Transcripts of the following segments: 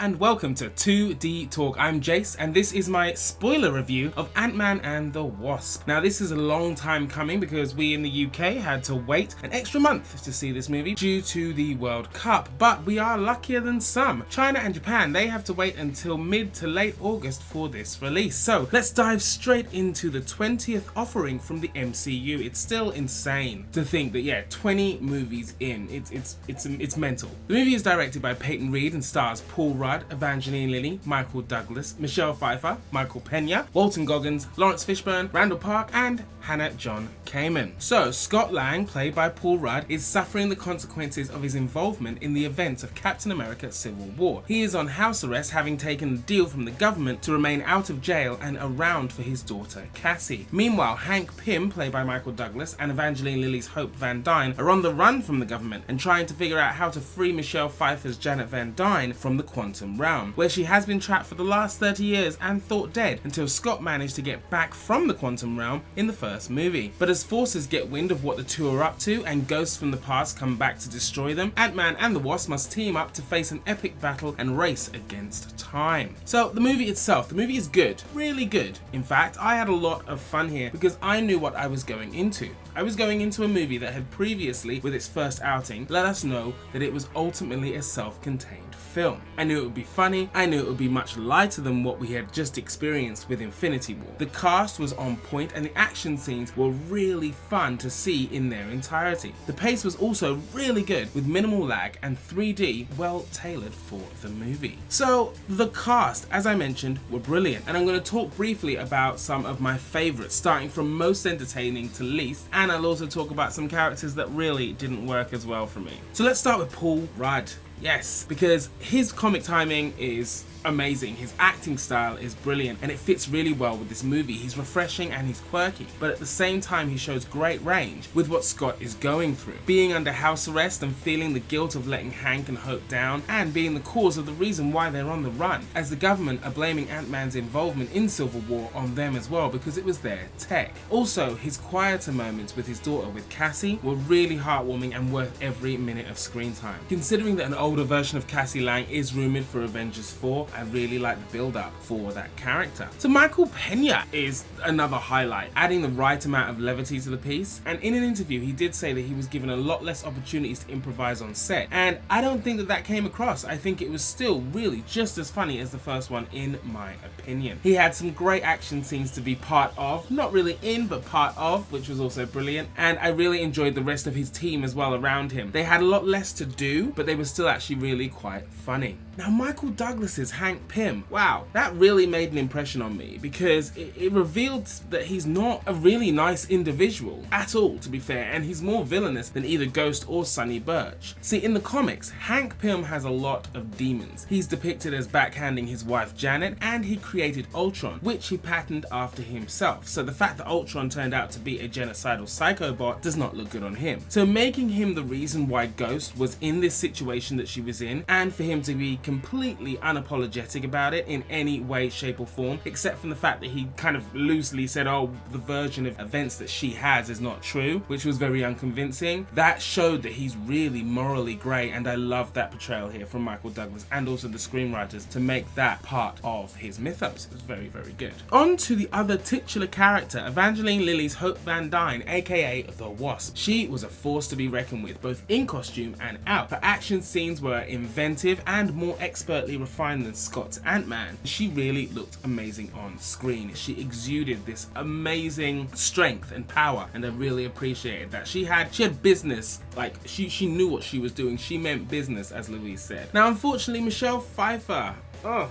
and welcome to 2D Talk. I'm Jayse and this is my spoiler review of Ant-Man and the Wasp. Now this is a long time coming because we in the UK had to wait an extra month to see this movie due to the World Cup, but we are luckier than some. China and Japan, they have to wait until mid to late August for this release. So let's dive straight into the 20th offering from the MCU. It's still insane to think that 20 movies in. It's mental. The movie is directed by Peyton and stars Paul Rudd, Evangeline Lilly, Micheal Douglas, Micheal Pfeiffer, Michael Pena, Walton Goggins, Laurence Fishburne, Randell and John-Kammen. So Scott Lang, played by Paul Rudd, is suffering the consequences of his involvement in the events of Captain America Civil War. He is on house arrest, having taken a deal from the government to remain out of jail and around for his daughter Cassie. Meanwhile, Hank Pym, played by Micheal Douglas, and Evangeline Lilly's Hope Van Dyne are on the run from the government and trying to figure out how to free Michelle Pfeiffer's Janet Van Dyne from the quantum realm, where she has been trapped for the last 30 years and thought dead until Scott managed to get back from the quantum realm in the first movie. But as forces get wind of what the two are up to and ghosts from the past come back to destroy them, Ant-Man and the Wasp must team up to face an epic battle and race against time. So the movie itself, the movie is good, really good. In fact, I had a lot of fun here because I knew what I was going into. I was going into a movie that had previously, with its first outing, let us know that it was ultimately a self-contained film. I knew it would be funny, I knew it would be much lighter than what we had just experienced with Infinity War. The cast was on point and the action scenes were really fun to see in their entirety. The pace was also really good with minimal lag and 3D well tailored for the movie. So the cast, as I mentioned, were brilliant, and I'm going to talk briefly about some of my favourites, starting from most entertaining to least, and I'll also talk about some characters that really didn't work as well for me. So let's start with Paul Rudd. Yes, because his comic timing is amazing, his acting style is brilliant, and it fits really well with this movie. He's refreshing and he's quirky, but at the same time he shows great range with what Scott is going through. Being under house arrest and feeling the guilt of letting Hank and Hope down, and being the cause of the reason why they're on the run, as the government are blaming Ant-Man's involvement in Civil War on them as well because it was their tech. Also, his quieter moments with his daughter, with Cassie, were really heartwarming and worth every minute of screen time. Considering that an older version of Cassie Lang is rumoured for Avengers 4, I really like the build up for that character. So Michael Pena is another highlight, adding the right amount of levity to the piece, and in an interview he did say that he was given a lot less opportunities to improvise on set, and I don't think that came across. I think it was still really just as funny as the first one in my opinion. He had some great action scenes to be part of, not really in but part of, which was also brilliant, and I really enjoyed the rest of his team as well around him. They had a lot less to do, but they were still actually really quite funny. Now Micheal Douglas's Hank Pym, wow, that really made an impression on me because it revealed that he's not a really nice individual at all, to be fair, and he's more villainous than either Ghost or Sonny Birch. See, in the comics, Hank Pym has a lot of demons. He's depicted as backhanding his wife Janet, and he created Ultron, which he patterned after himself. So the fact that Ultron turned out to be a genocidal psychobot does not look good on him. So making him the reason why Ghost was in this situation that she was in, and for him to be completely unapologetic about it in any way, shape or form, except from the fact that he kind of loosely said, oh, the version of events that she has is not true, which was very unconvincing. That showed that he's really morally grey, and I love that portrayal here from Micheal Douglas and also the screenwriters to make that part of his mythos. It was very, very good. On to the other titular character, Evangeline Lilly's Hope Van Dyne, aka the Wasp. She was a force to be reckoned with, both in costume and out. Her action scenes were inventive and more expertly refined than Scott's Ant-Man. She really looked amazing on screen. She exuded this amazing strength and power, and I really appreciated that. She had business, like she knew what she was doing. She meant business, as Louise said. Now unfortunately, Michelle Pfeiffer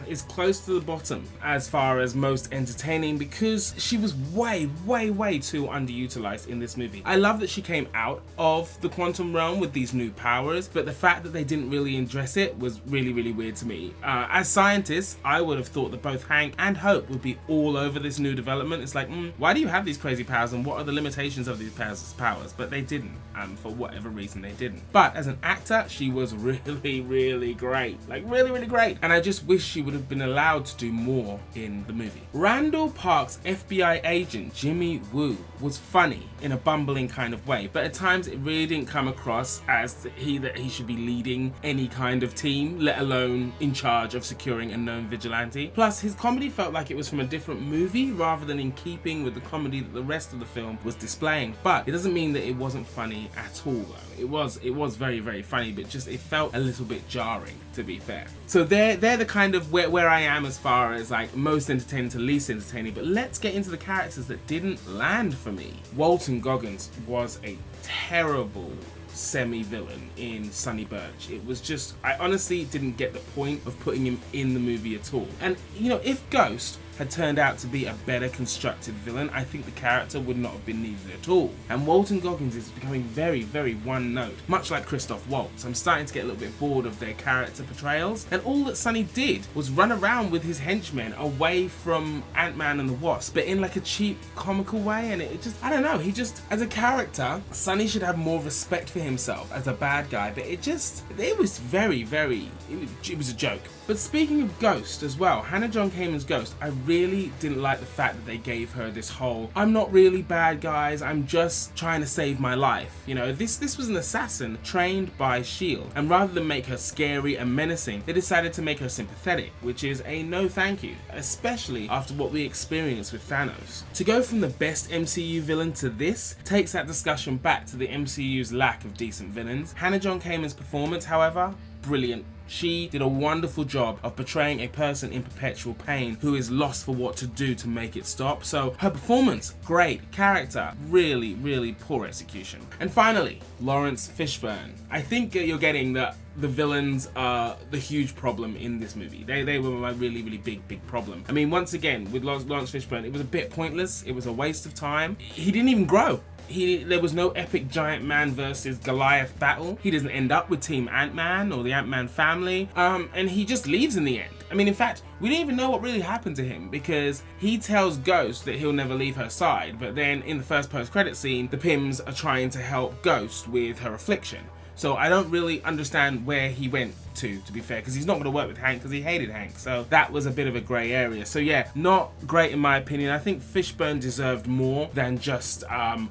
is close to the bottom as far as most entertaining because she was way too underutilized in this movie. I love that she came out of the quantum realm with these new powers, but the fact that they didn't really address it was really weird to me. As scientists, I would have thought that both Hank and Hope would be all over this new development. It's like, why do you have these crazy powers and what are the limitations of these powers? But they didn't, for whatever reason they didn't. But as an actor, she was really great, like really great, and I just wish wish she would have been allowed to do more in the movie. Randell Park's FBI agent, Jimmy Woo, was funny in a bumbling kind of way, but at times it really didn't come across as that he should be leading any kind of team, let alone in charge of securing a known vigilante. Plus, his comedy felt like it was from a different movie rather than in keeping with the comedy that the rest of the film was displaying. But it doesn't mean that it wasn't funny at all, though. It was very, very funny, but just it felt a little bit jarring, to be fair. So they're the kind of where I am as far as like most entertaining to least entertaining. But let's get into the characters that didn't land for me. Walton Goggins was a terrible semi-villain in Sonny Birch. It was just, I honestly didn't get the point of putting him in the movie at all. And you know, if Ghost had turned out to be a better constructed villain, I think the character would not have been needed at all. And Walton Goggins is becoming very, very one note, much like Christoph Waltz. I'm starting to get a little bit bored of their character portrayals, and all that Sonny did was run around with his henchmen away from Ant-Man and the Wasp, but in like a cheap, comical way. And it just, I don't know, he just, as a character, Sonny should have more respect for himself as a bad guy, but it was very, very, it was a joke. But speaking of Ghost as well, Hannah John-Kamen's Ghost, I really didn't like the fact that they gave her this whole, I'm not really bad guys, I'm just trying to save my life. You know, this was an assassin trained by S.H.I.E.L.D. and rather than make her scary and menacing, they decided to make her sympathetic, which is a no thank you, especially after what we experienced with Thanos. To go from the best MCU villain to this takes that discussion back to the MCU's lack of decent villains. Hannah John-Kamen's performance, however, brilliant. She did a wonderful job of portraying a person in perpetual pain who is lost for what to do to make it stop. So her performance, great. Character, really, really poor execution. And finally, Laurence Fishburne. I think you're getting that the villains are the huge problem in this movie. They were my really, really big problem. I mean, once again, with Laurence Fishburne, it was a bit pointless. It was a waste of time. He didn't even grow. There was no epic giant man versus Goliath battle. He doesn't end up with Team Ant-Man or the Ant-Man family, and he just leaves in the end. I mean, in fact, we don't even know what really happened to him because he tells Ghost that he'll never leave her side, but then in the first post-credit scene, the Pyms are trying to help Ghost with her affliction. So I don't really understand where he went to be fair, because he's not going to work with Hank because he hated Hank. So that was a bit of a grey area. So yeah, not great in my opinion. I think Fishburne deserved more than just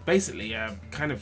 basically a kind of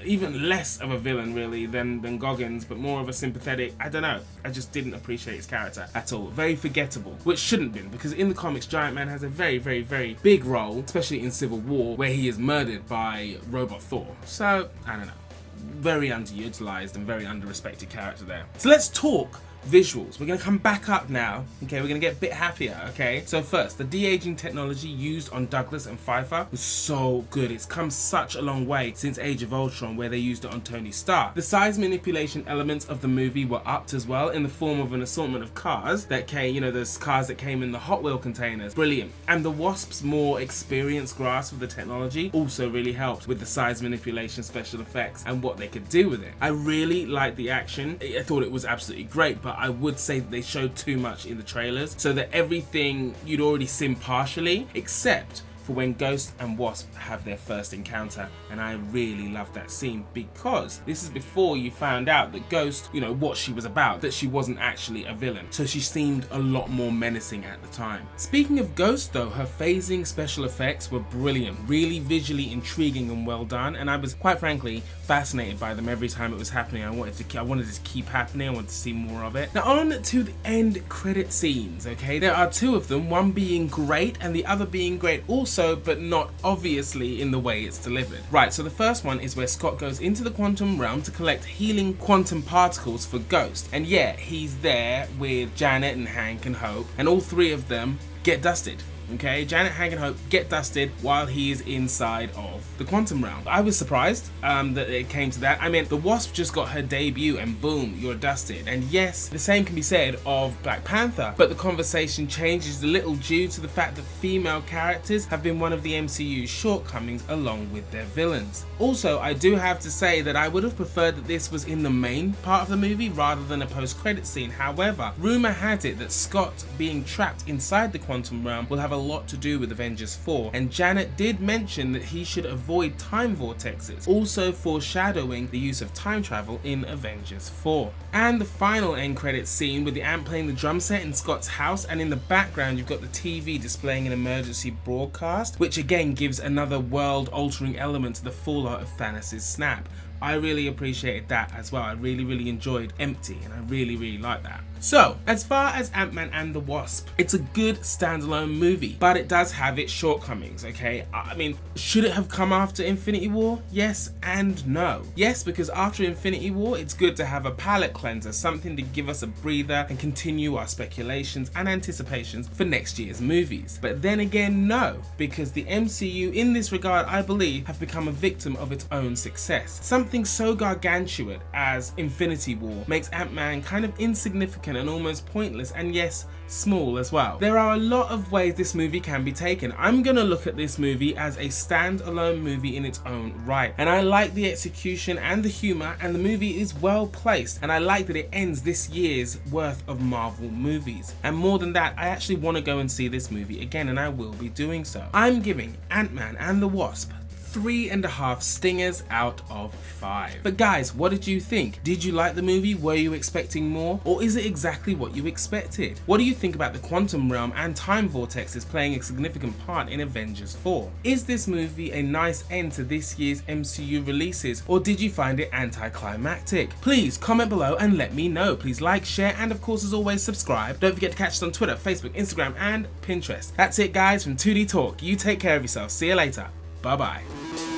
even less of a villain really than Goggins, but more of a sympathetic, I don't know, I just didn't appreciate his character at all. Very forgettable, which shouldn't have been, because in the comics Giant Man has a very, very, very big role, especially in Civil War, where he is murdered by Robot Thor. So I don't know, very underutilized and very underrespected character there. So let's talk visuals. We're going to come back up now. Okay, we're going to get a bit happier. Okay, so first, the de-aging technology used on Douglas and Pfeiffer was so good. It's come such a long way since Age of Ultron, where they used it on Tony Stark. The size manipulation elements of the movie were upped as well, in the form of an assortment of cars that came, you know, those cars that came in the Hot Wheel containers. Brilliant. And the Wasp's more experienced grasp of the technology also really helped with the size manipulation special effects and what they could do with it. I really liked the action. I thought it was absolutely great, but I would say that they showed too much in the trailers, so that everything you'd already seen partially, except for when Ghost and Wasp have their first encounter. And I really love that scene because this is before you found out that Ghost, you know, what she was about, that she wasn't actually a villain. So she seemed a lot more menacing at the time. Speaking of Ghost though, her phasing special effects were brilliant, really visually intriguing and well done, and I was quite frankly fascinated by them every time it was happening. I wanted it to keep happening. I wanted to see more of it. Now on to the end credit scenes, okay? There are two of them, one being great and the other being great also, but not obviously in the way it's delivered. Right, so the first one is where Scott goes into the quantum realm to collect healing quantum particles for Ghost. And yeah, he's there with Janet and Hank and Hope, and all three of them get dusted. Okay, Janet, Hank and Hope get dusted while he is inside of the quantum realm. I was surprised that it came to that. I mean, the Wasp just got her debut and boom, you're dusted. And yes, the same can be said of Black Panther, but the conversation changes a little due to the fact that female characters have been one of the MCU's shortcomings along with their villains. Also, I do have to say that I would have preferred that this was in the main part of the movie rather than a post-credit scene. However, rumor had it that Scott being trapped inside the quantum realm will have a lot to do with Avengers 4, and Janet did mention that he should avoid time vortexes, also foreshadowing the use of time travel in Avengers 4. And the final end credits scene with the Ant playing the drum set in Scott's house, and in the background you've got the TV displaying an emergency broadcast, which again gives another world-altering element to the fallout of Thanos' snap. I really appreciated that as well. I really enjoyed Empty, and I really like that. So, as far as Ant-Man and the Wasp, it's a good standalone movie, but it does have its shortcomings, okay? I mean, should it have come after Infinity War? Yes and no. Yes, because after Infinity War, it's good to have a palate cleanser, something to give us a breather and continue our speculations and anticipations for next year's movies. But then again, no, because the MCU in this regard, I believe, have become a victim of its own success. Something so gargantuan as Infinity War makes Ant-Man kind of insignificant and almost pointless, and yes, small as well. There are a lot of ways this movie can be taken. I'm gonna look at this movie as a standalone movie in its own right, and I like the execution and the humor, and the movie is well placed, and I like that it ends this year's worth of Marvel movies. And more than that, I actually want to go and see this movie again, and I will be doing so. I'm giving Ant-Man and the Wasp 3.5 stingers out of 5. But guys, what did you think? Did you like the movie? Were you expecting more? Or is it exactly what you expected? What do you think about the quantum realm and time vortexes playing a significant part in Avengers 4? Is this movie a nice end to this year's MCU releases, or did you find it anticlimactic? Please comment below and let me know. Please like, share, and of course as always subscribe. Don't forget to catch us on Twitter, Facebook, Instagram, and Pinterest. That's it guys from 2D Talk. You take care of yourself. See you later. Bye bye.